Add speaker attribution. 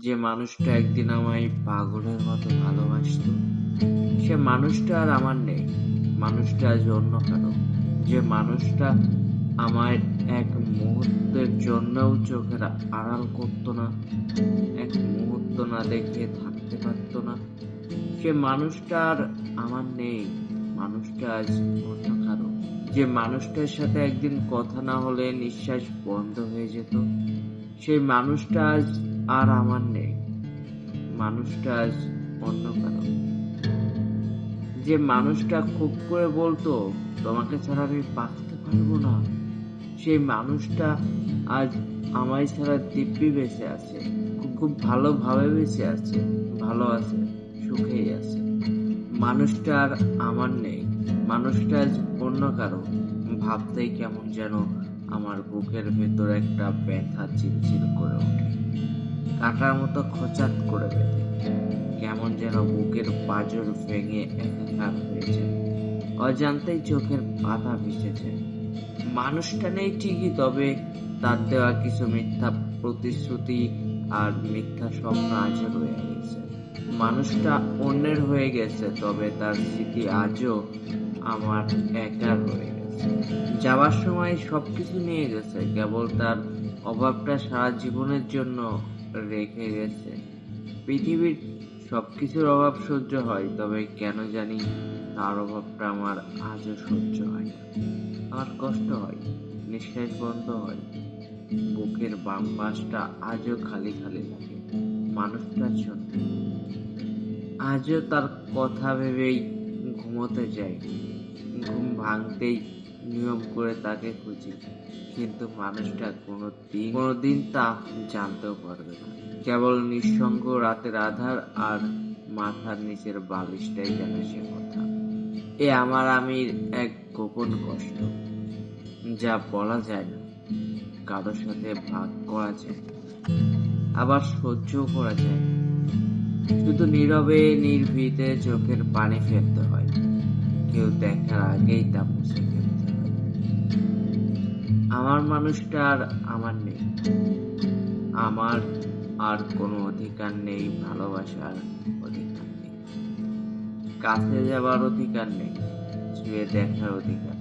Speaker 1: যে মানুষটা একদিন আমায় পাগলের মতো ভালোবাসতো, সে মানুষটা আর আমার নেই। মানুষটা আজ অন্য কারো। যে মানুষটা আমায় এক মুহূর্তের জন্যও চোখের আড়াল করতো না, এক মুহূর্ত না দেখে থাকতে পারতো না, সে মানুষটা আর আমার নেই। মানুষটা আজ অন্য কারো। যে মানুষটার সাথে একদিন কথা না হলে নিঃশ্বাস বন্ধ হয়ে যেত, সেই মানুষটা আজ আর আমার নেই। মানুষটা আজ অন্য কারো। যে মানুষটা খুব করে বলতো, তোমাকে ছাড়া আমি বাঁচতে পারবো না, সেই মানুষটা আজ আমায় ছাড়া দিব্যি বেঁচে আছে। খুব ভালোভাবে বেঁচে আছে, ভালো আছে, সুখেই আছে। মানুষটা আর আমার নেই। মানুষটা আজ অন্য কারো। ভাবতেই কেমন যেন আমার বুকের ভেতর একটা ব্যথা চিলচিল করে ওঠে, কাঁটার মতো খচাত করে বেঁধে। কেমন যেন বুকের পাঁজর ভেঙে একাকার হয়ে যায়। অজান্তেই চোখের পাতা ভেসে যায়। মানুষটা নেই ঠিকই, তবে তার দেওয়া কিছু মিথ্যা প্রতিশ্রুতি আর মিথ্যা স্বপ্ন আজও রয়ে গেছে। মানুষটা অন্যের হয়ে গেছে, তবে তার স্মৃতি আজও আমার একার হয়ে গেছে। যাওয়ার সময় সবকিছু নিয়ে গেছে, কেবল তার অভাবটা সারা জীবনের জন্য রেখে গেছে। পৃথিবীর সবকিছুর অভাব সহ্য হয়, তবে কেন জানি তার অভাবটা আমার আজও সহ্য হয় না। আমার কষ্ট হয়, নিঃশ্বাস বন্ধ হয়, বুকের বাম পাশটা আজও খালি খালি লাগে মানুষটার জন্য। আজও তার কথা ভেবেই ঘুমোতে যাই। ঘুম ভাঙতেই নিয়ম করে তাকে খুঁজি, কিন্তু মানুষটা কোনোদিন তা জানতেও পারবে না। কেবল নিঃসঙ্গ রাতের আধার আর মাথার নিচের বালিশটাই জানে সে কথা। এ আমার আমির এক গোপন কষ্ট, যা বলা যায় না, কারোর সাথে ভাগ করা যায় না, আবার সহ্যও করা যায় না। শুধু নীরবে নির্ভীতে চোখের পানি ফেলতে হয়, কেউ দেখার আগেই তা মুছে ফেলতে হয়। আমার মানুষটা আর আমার নেই। আমার আর কোনো অধিকার নেই, ভালোবাসার অধিকার নেই, কাছে যাবার অধিকার নেই, ছুঁয়ে দেখার অধিকার